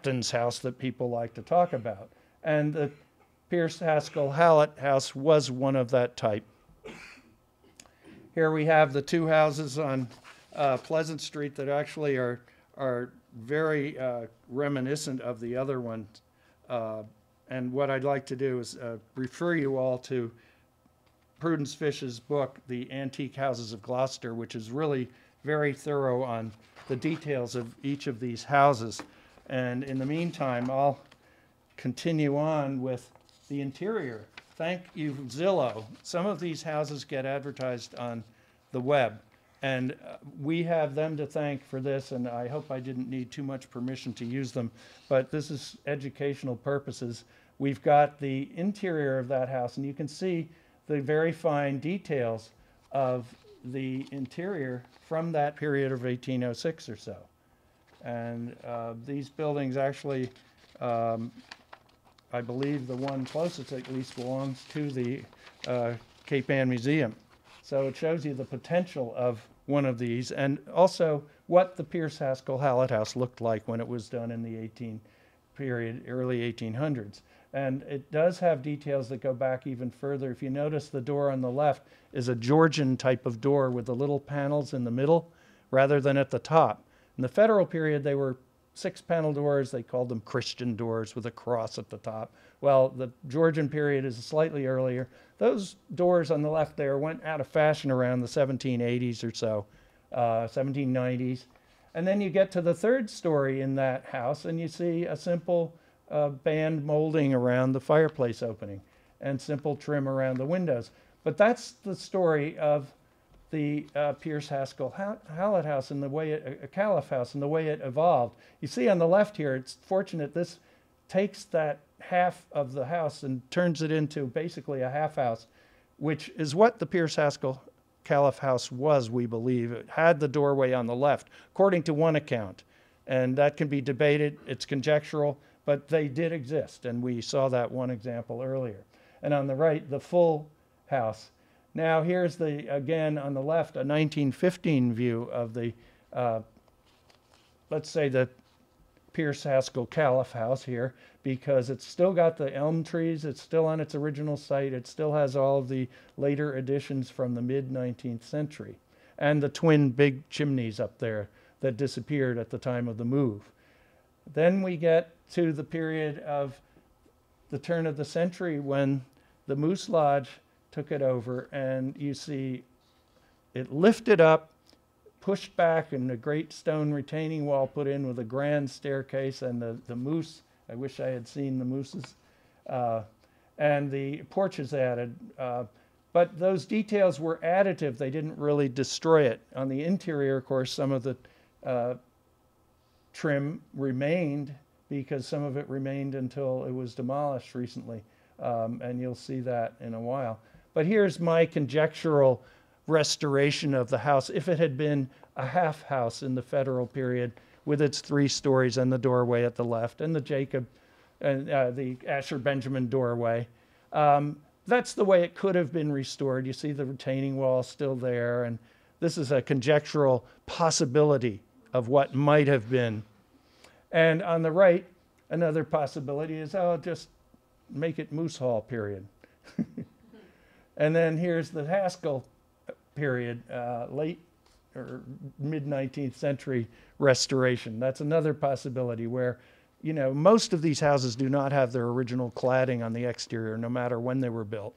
captain's house that people like to talk about. And the Pierce Haskell Hallett House was one of that type. Here we have the two houses on Pleasant Street that actually are very reminiscent of the other one. And what I'd like to do is refer you all to Prudence Fish's book, The Antique Houses of Gloucester, which is really very thorough on the details of each of these houses. And in the meantime, I'll continue on with the interior. Thank you, Zillow. Some of these houses get advertised on the web, and we have them to thank for this, and I hope I didn't need too much permission to use them, but this is educational purposes. We've got the interior of that house, and you can see the very fine details of the interior from that period of 1806 or so. And these buildings actually, I believe the one closest at least belongs to the Cape Ann Museum. So it shows you the potential of one of these, and also what the Pierce Haskell Hallett House looked like when it was done in the early 1800s. And it does have details that go back even further. If you notice, the door on the left is a Georgian type of door with the little panels in the middle rather than at the top. In the Federal period, they were 6-panel doors. They called them Christian doors with a cross at the top. Well, the Georgian period is slightly earlier. Those doors on the left there went out of fashion around the 1780s or so, 1790s. And then you get to the third story in that house, and you see a simple band molding around the fireplace opening and simple trim around the windows. But that's the story of the Pierce Haskell Hallett House and the way Caliph House and the way it evolved. You see on the left here, it's fortunate this takes that half of the house and turns it into basically a half house, which is what the Pierce Haskell Caliph House was, we believe. It had the doorway on the left, according to one account. And that can be debated. It's conjectural, but they did exist. And we saw that one example earlier. And on the right, the full house. Now here's again on the left, a 1915 view of the, let's say the Pierce Haskell Caliph House here, because it's still got the elm trees, it's still on its original site, it still has all of the later additions from the mid-19th century, and the twin big chimneys up there that disappeared at the time of the move. Then we get to the period of the turn of the century when the Moose Lodge took it over, and you see it lifted up, pushed back, and a great stone retaining wall put in with a grand staircase, and the moose, I wish I had seen the mooses, and the porches added. But those details were additive. They didn't really destroy it. On the interior, of course, some of the trim remained because some of it remained until it was demolished recently, and you'll see that in a while. But here's my conjectural restoration of the house if it had been a half house in the Federal period with its 3 stories and the doorway at the left and the Jacob and the Asher Benjamin doorway. That's the way it could have been restored. You see the retaining wall still there, and this is a conjectural possibility of what might have been. And on the right, another possibility is, oh, just make it Moose Hall period. And then here's the Haskell period, late or mid-19th century restoration. That's another possibility where, you know, most of these houses do not have their original cladding on the exterior, no matter when they were built.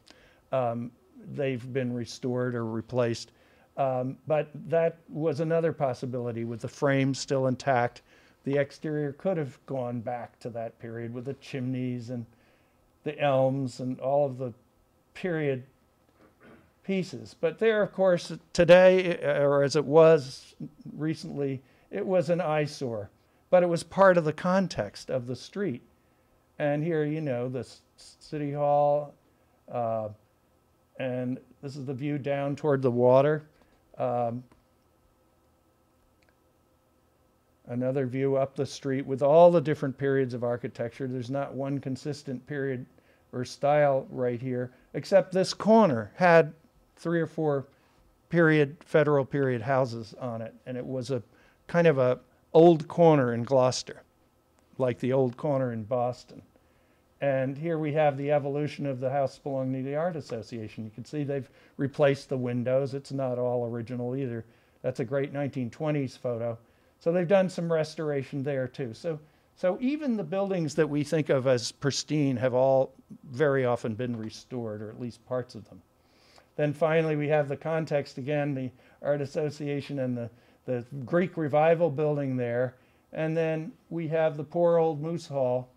They've been restored or replaced. But that was another possibility with the frame still intact. The exterior could have gone back to that period with the chimneys and the elms and all of the period pieces. But there, of course, today, or as it was recently, it was an eyesore. But it was part of the context of the street. And here, you know, the City Hall, and this is the view down toward the water. Another view up the street with all the different periods of architecture. There's not one consistent period or style right here, except this corner had 3 or 4 Federal period houses on it, and it was a kind of a old corner in Gloucester. like the old corner in Boston. And here we have the evolution of the house belonging to the Art Association. You can see they've replaced the windows. It's not all original either. That's a great 1920s photo. So they've done some restoration there too. So even the buildings that we think of as pristine have all very often been restored, or at least parts of them. Then finally we have the context again, the Art Association and the Greek Revival building there. And then we have the poor old Moose Hall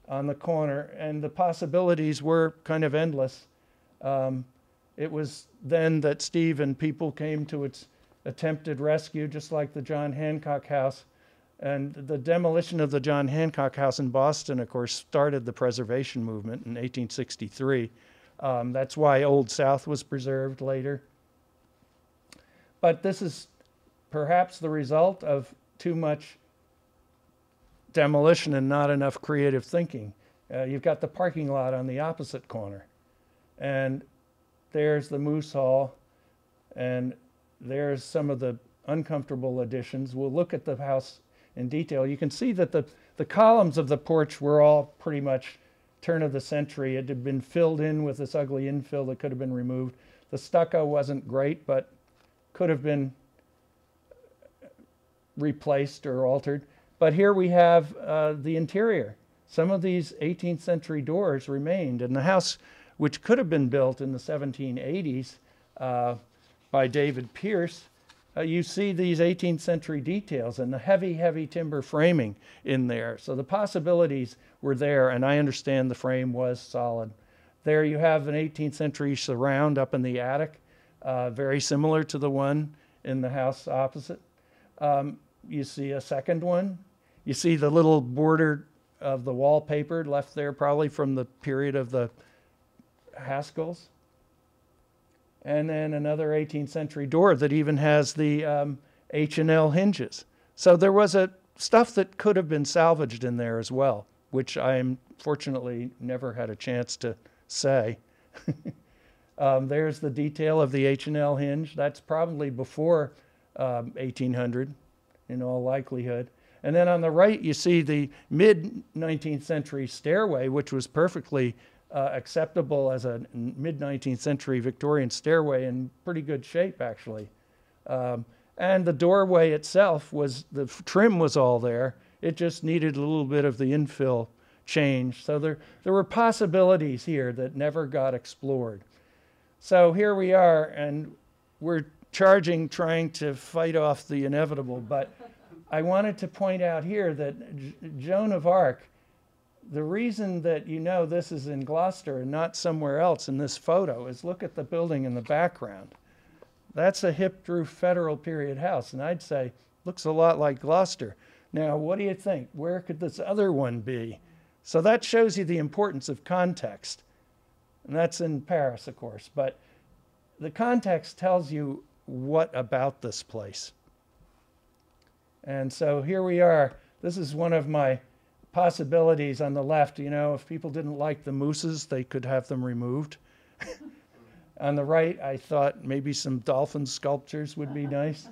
on the corner, and the possibilities were kind of endless. It was then that Steve and people came to its attempted rescue, just like the John Hancock House. And the demolition of the John Hancock House in Boston, of course, started the preservation movement in 1863. That's why Old South was preserved later. But this is perhaps the result of too much demolition and not enough creative thinking. You've got the parking lot on the opposite corner, and there's the Moose Hall, and there's some of the uncomfortable additions. We'll look at the house in detail. You can see that the columns of the porch were all pretty much turn of the century. It had been filled in with this ugly infill that could have been removed. The stucco wasn't great, but could have been replaced or altered. But here we have the interior. Some of these 18th century doors remained, and the house, which could have been built in the 1780s by David Pierce, you see these 18th century details and the heavy, heavy timber framing in there. So the possibilities were there, and I understand the frame was solid. There you have an 18th century surround up in the attic, very similar to the one in the house opposite. You see a second one. You see the little border of the wallpaper left there, probably from the period of the Haskells. And then another 18th century door that even has the H&L hinges. So there was stuff that could have been salvaged in there as well, which I fortunately never had a chance to say. There's the detail of the H&L hinge. That's probably before 1800 in all likelihood. And then on the right, you see the mid-19th century stairway, which was perfectly acceptable as a mid-19th century Victorian stairway, in pretty good shape, actually. And the doorway itself the trim was all there. It just needed a little bit of the infill change. So there were possibilities here that never got explored. So here we are, and we're trying to fight off the inevitable, but I wanted to point out here that Joan of Arc, the reason that you know this is in Gloucester and not somewhere else in this photo is look at the building in the background. That's a hipped-roof federal period house, and I'd say looks a lot like Gloucester. Now, what do you think? Where could this other one be? So that shows you the importance of context. And that's in Paris, of course, but the context tells you what about this place. And so here we are. This is one of my possibilities on the left. You know, if people didn't like the mooses, they could have them removed. On the right, I thought maybe some dolphin sculptures would be nice.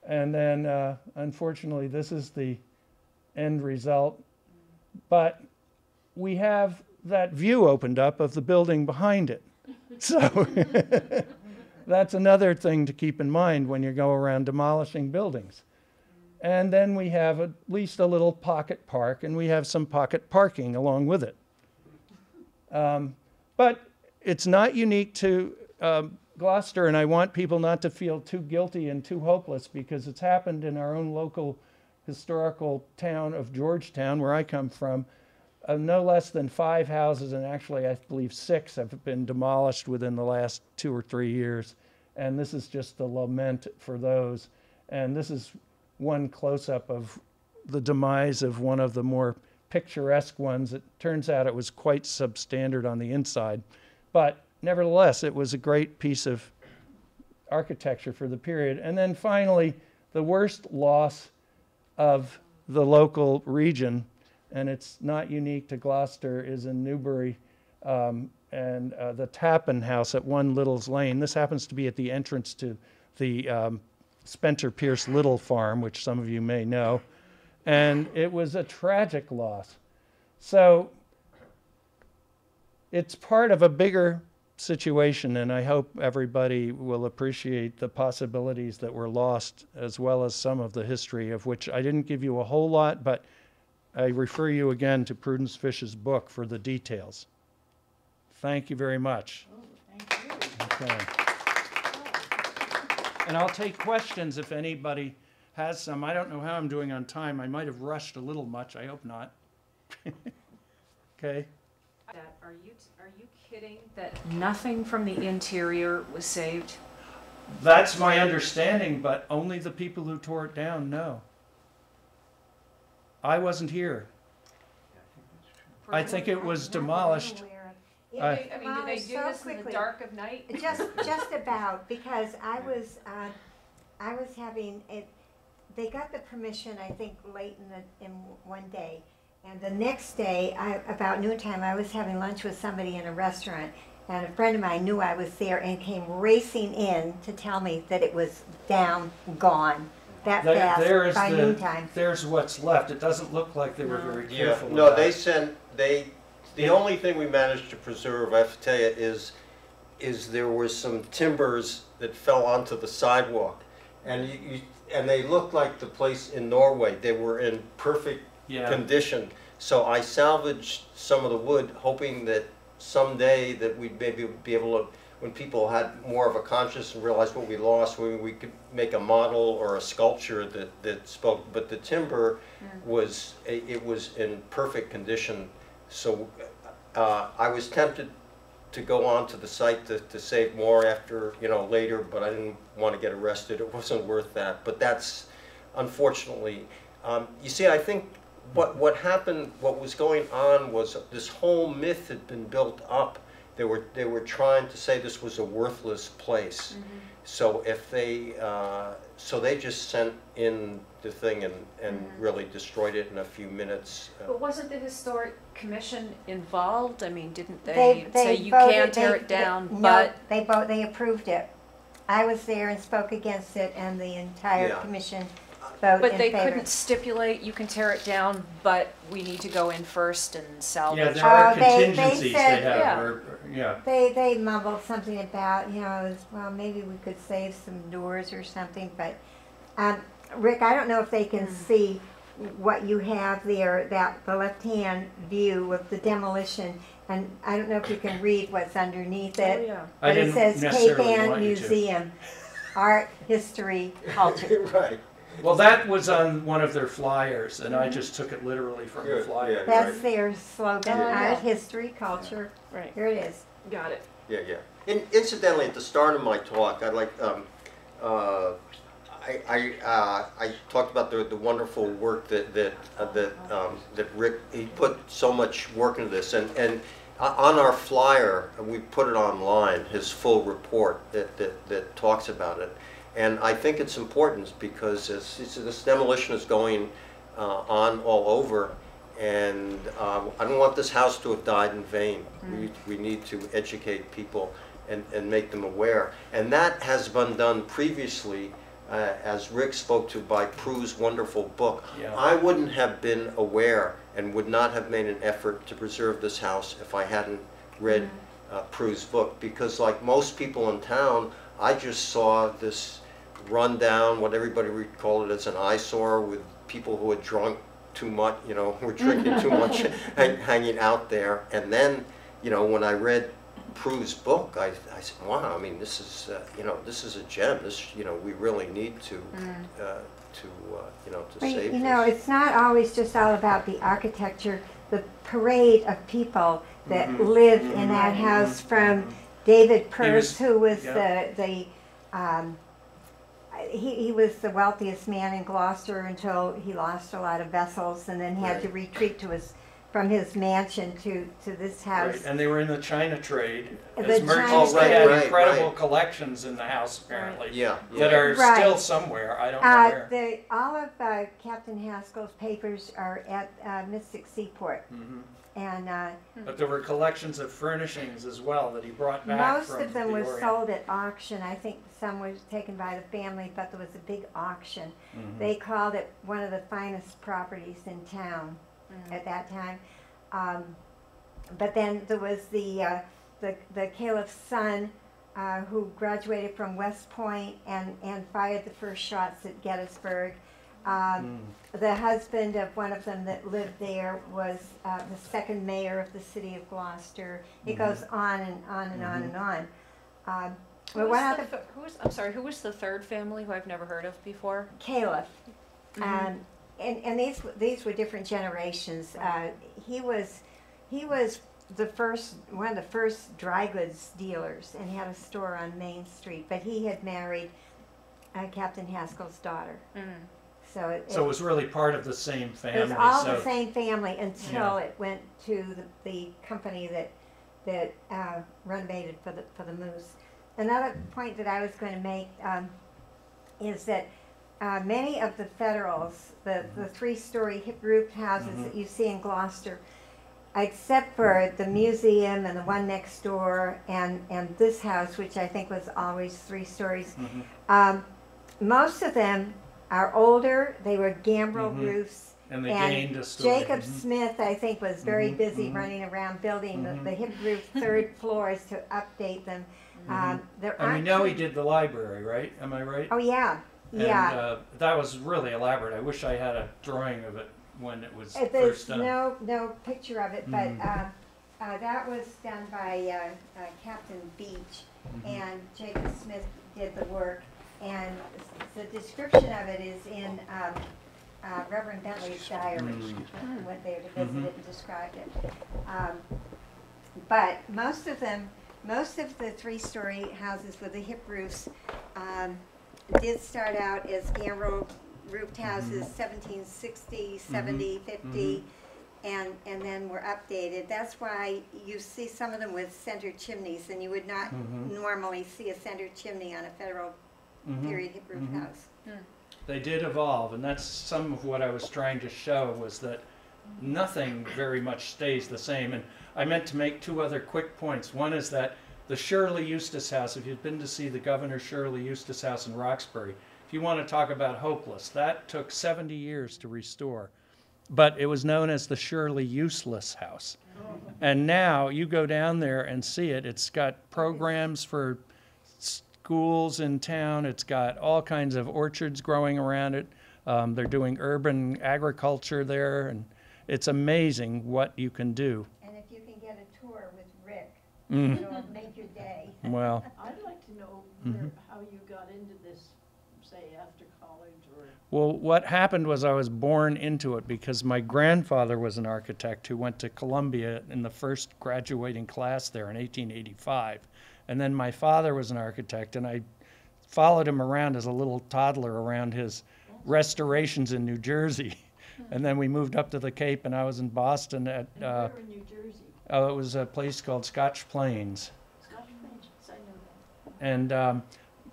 And then, unfortunately, this is the end result. But we have that view opened up of the building behind it. So that's another thing to keep in mind when you go around demolishing buildings. And then we have at least a little pocket park, and we have some pocket parking along with it. But it's not unique to Gloucester, and I want people not to feel too guilty and too hopeless, because it's happened in our own local historical town of Georgetown, where I come from. No less than 5 houses, and actually I believe 6 have been demolished within the last 2 or 3 years. And this is just the lament for those. And this is one close-up of the demise of one of the more picturesque ones. It turns out it was quite substandard on the inside. But nevertheless, it was a great piece of architecture for the period. And then finally, the worst loss of the local region, and it's not unique to Gloucester, is in Newbury, and the Tappan House at 1 Little's Lane. This happens to be at the entrance to the Spencer Pierce Little Farm, which some of you may know. And it was a tragic loss. So it's part of a bigger situation, and I hope everybody will appreciate the possibilities that were lost, as well as some of the history, of which I didn't give you a whole lot, but I refer you again to Prudence Fish's book for the details. Thank you very much. Oh, thank you. Okay. And I'll take questions if anybody has some. I don't know how I'm doing on time. I might have rushed a little much. I hope not. Okay. Are you kidding that nothing from the interior was saved? That's my understanding, but only the people who tore it down know. I wasn't here. I think it was demolished. I mean, did they do so this in the quickly. dark of night? Just about, because I was having it. They got the permission, I think, late in one day, and the next day, about noontime, I was having lunch with somebody in a restaurant, and a friend of mine knew I was there and came racing in to tell me that it was down, gone, that fast by noontime. There's what's left. It doesn't look like they were very careful. No, about they the only thing we managed to preserve, I have to tell you, is there were some timbers that fell onto the sidewalk, and and they looked like the place in Norway. They were in perfect condition. So I salvaged some of the wood, hoping that someday that we'd maybe be able to, when people had more of a conscience and realized what we lost, we could make a model or a sculpture that spoke. But the timber was in perfect condition. So I was tempted to go on to the site to save more after, later, but I didn't want to get arrested. It wasn't worth that. But that's, unfortunately, you see, I think what happened, what was going on was this whole myth had been built up. They were trying to say this was a worthless place. Mm-hmm. So if so they just sent in the thing and really destroyed it in a few minutes. But wasn't the Historic Commission involved? I mean, didn't they say you can't tear it down, but... No, they approved it. I was there and spoke against it, and the entire commission voted But in they favor. couldn't stipulate you can tear it down, but we need to go in first and salvage. Yeah, there are they contingencies said- they have. Yeah. They mumbled something about, well, maybe we could save some doors or something, but, Rick, I don't know if they can see what you have there, the left-hand view of the demolition, and I don't know if you can read what's underneath it. Oh, yeah. But it says Cape necessarily Ann want you to. Museum, Art, History, Culture. Right. Well, that was on one of their flyers, and I just took it literally from the flyer. Yeah. That's their slogan, Oh, yeah. Art, History, Culture. Right. Here it is. Got it. Yeah. Incidentally, at the start of my talk, I'd like I talked about the wonderful work that Rick, he put so much work into this, and on our flyer we put it online, his full report that talks about it, and I think it's important because this demolition is going on all over. And I don't want this house to have died in vain. We need to educate people and make them aware. And that has been done previously, as Rick spoke to, by Prue's wonderful book. Yeah. I wouldn't have been aware and would not have made an effort to preserve this house if I hadn't read Prue's book. Because like most people in town, I just saw this rundown, what everybody would call it as an eyesore, with people who had drunk too much, were drinking too much, hanging out there. And then, when I read Prue's book, I said, wow, I mean, this is, this is a gem. This, we really need to save this. It's not always just all about the architecture. The parade of people that lived in that house, from David Purse, who was he was the wealthiest man in Gloucester until he lost a lot of vessels and then had to retreat to his from his mansion to this house. Right, and they were in the China trade The as China merchants. trade. They had Right, incredible right. collections in the house, apparently. Yeah, That yeah. are Right. still somewhere. I don't know where. All of Captain Haskell's papers are at Mystic Seaport, Mhm. and But there were collections of furnishings as well that he brought back most from of them the were Orient. sold at auction. I think some was taken by the family, but there was a big auction. Mhm. They called it one of the finest properties in town at that time. But then there was the caliph's son who graduated from West Point and fired the first shots at Gettysburg. The husband of one of them that lived there was the second mayor of the city of Gloucester. It goes on and on and on and on. But one other I'm sorry, who was the third family who I've never heard of before? caliph, and these were different generations. He was one of the first dry goods dealers, and he had a store on Main Street. But he had married Captain Haskell's daughter. So So it was really part of the same family. it was all so the same family until Yeah. it went to the company that renovated for the Moose. Another point that I was going to make is that many of the Federals, the three-story hip roofed houses that you see in Gloucester, except for the museum and the one next door and this house, which I think was always 3 stories, most of them are older. They were gambrel roofs. And they gained a story. Jacob Smith, I think, was very busy running around building the hip roof third floors to update them. There And we aren't know he too- did the library, right? Am I right? Oh yeah, yeah. And that was really elaborate. I wish I had a drawing of it when it was There's first done. no picture of it, but that was done by Captain Beach, and Jacob Smith did the work. And the description of it is in Reverend Bentley's diary. He went there to visit it and described it. But most of the 3-story houses with the hip roofs did start out as gambrel roofed houses, 1760, 70, 50, and then were updated. That's why you see some of them with center chimneys, and you would not normally see a center chimney on a Federal period hip roof house. They did evolve, and that's some of what I was trying to show, was that nothing very much stays the same. And I meant to make 2 other quick points. One is that the Shirley Eustace House, if you've been to see the Governor Shirley Eustace House in Roxbury, if you want to talk about hopeless, that took 70 years to restore. But it was known as the Shirley Useless House. And now you go down there and see it. It's got programs for schools in town. It's got all kinds of orchards growing around it. They're doing urban agriculture there, and it's amazing what you can do. And if you can get a tour with Rick, it'll make your day. Well, I'd like to know how you got into this, say, after college or... well, what happened was I was born into it because my grandfather was an architect who went to Columbia in the first graduating class there in 1885. And then my father was an architect, and I followed him around as a little toddler around his restorations in New Jersey. And then we moved up to the Cape, and I was in Boston at, And where in New Jersey? it was a place called Scotch Plains. Scotch Plains, I know that. And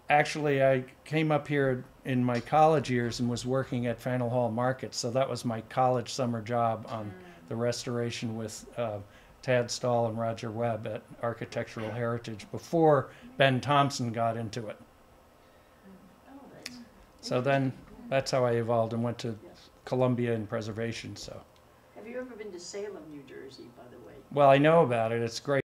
actually, I came up here in my college years and was working at Faneuil Hall Market, so that was my college summer job on the restoration with Tad Stahl and Roger Webb at Architectural Heritage before Ben Thompson got into it. Oh, that's... So then that's how I evolved and went to Columbia in preservation. So, Have you ever been to Salem, New Jersey, by the way? well, I know about it. It's great.